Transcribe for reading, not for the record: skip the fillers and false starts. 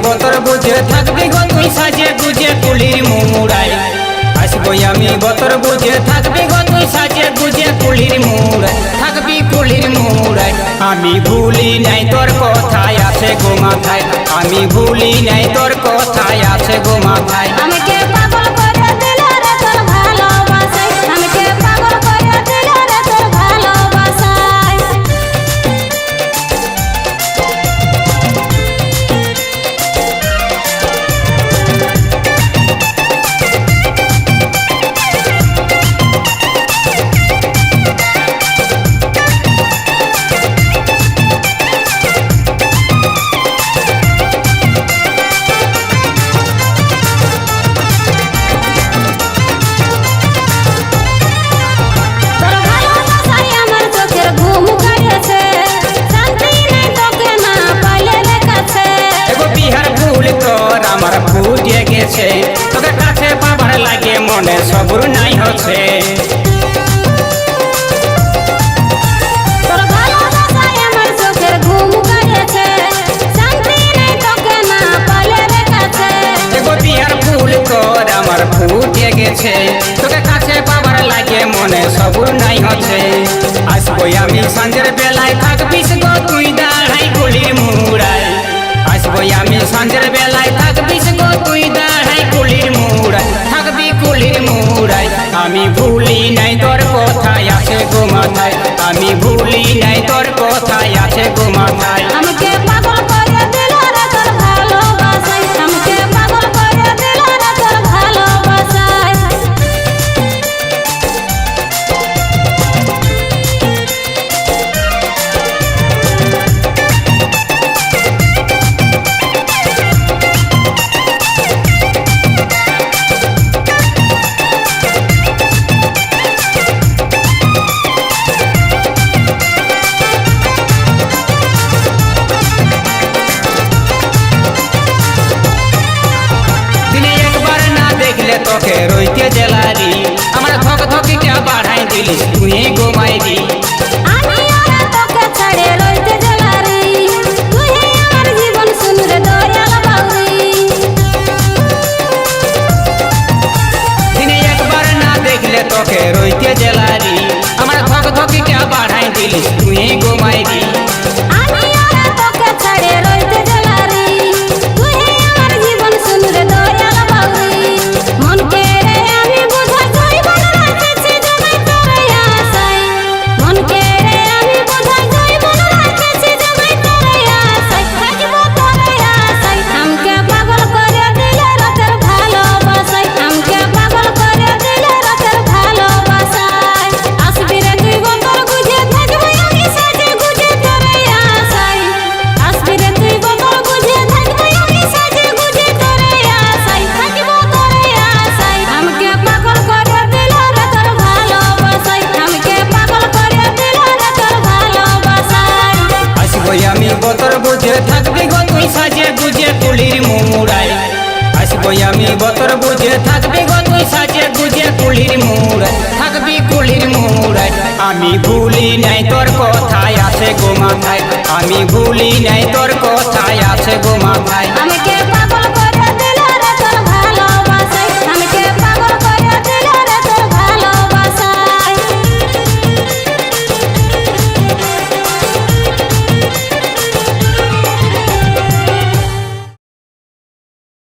বতর বুঝে থাকবি গো তুই সাজে গুজে কুলির মুড়াই আসবো আমি বতর বুঝে থাকবি গো তুই সাজে গুজে কুলির মুড়াই থাকবি কুলির মুড়াই আমি ভুলি নাই তোর কথায় আছে গো মাথায় আমি ভুলি নাই তোর কথায় আছে গো মাথায় আমাকে পাগল করে দিল রে তোর ভালোবাসায় আমাকে পাগল করে দিল রে তোর ভালোবাসায় ফুটে গেছে তোকে কাছে পাবার লাগে মনে সবুর নাই হচ্ছে তোর ভালোবাসায় আমার চোখের ঘুম কাটেছে শান্তি নাই তোকে না পালে রে কাছে এগো বিহার ফুল তোর আমার ফুটে গেছে তোকে কাছে পাবার লাগে মনে সবুর নাই হচ্ছে আসবো আমি সন্ধ্যের বেলায় থাকবিস গো তুই দাঁড়াই কুলির মুড়াই আসবো আমি সন্ধ্যের বেলায় থাকবিস গো তুই দাঁড়াই কুলির মুড়াই থাকবি কুলির মুড়াই আমি ভুলি নাই তোর কথায় আছে গো মাথায় আমি ভুলি নাই তোর কথায় আছে গো মাথায় আমাকে পাগল করে দিল রে তোর ভালোবাসায় আমাকে পাগল করে দিল রে তোর ভালোবাসায় তোকে রইতে জেলারি আমার ধক ধকিটা বাড়াই দিলিস তুই গোমাইরি আমি আর তোকে ছেড়ে রইতে জেলারি তুই আমার জীবন শুনরে দয়াল বাউরি দিনে একবার না দেখলে তোকে রইতে জেলারি আমার ধক ধকিটা বাড়াই দিলিস তুই গোমাইরি আমি আর তোকে ছেড়ে রইতে জেলারি তুই আমার জীবন শুনরে দয়াল বাউরি মনকে রে আমি বুঝা জৈবন রাখেছি জমে তোরে আশায় মনকে রে আমি বুঝা জৈবন রাখেছি জমে তোরে আশায় থাকবো তোরে আশায় আমাকে পাগল করে দিল রাতের ভালোবাসায় আমাকে পাগল করে দিল রাতের ভালোবাসায় আসবি রে তুই বতর বুঝে থাকবি আমি সাজে গুজে তোরে আশায় আসবি রে তুই বতর বুঝে থাকবি আমি সাজে গুজে তোরে আশায় থাকবো তোরে আশায় আমাকে পাগল করে দিল রাতের ভালোবাসায় আমাকে পাগল করে দিল রাতের ভালোবাসায় আসবো আমি বতর বুঝে থাকবি গো তুই সাজে গুজে কুলির মুড়াই আসবো আমি বতর বুঝে থাকবি গো তুই সাজে গুজে কুলির মুড়াই থাকবি কুলির মুড়াই আমি ভুলি নাই তোর কথায় আছে গো মাথায় আমি ভুলি নাই তোর কথায় আছে গো মাথায় আমি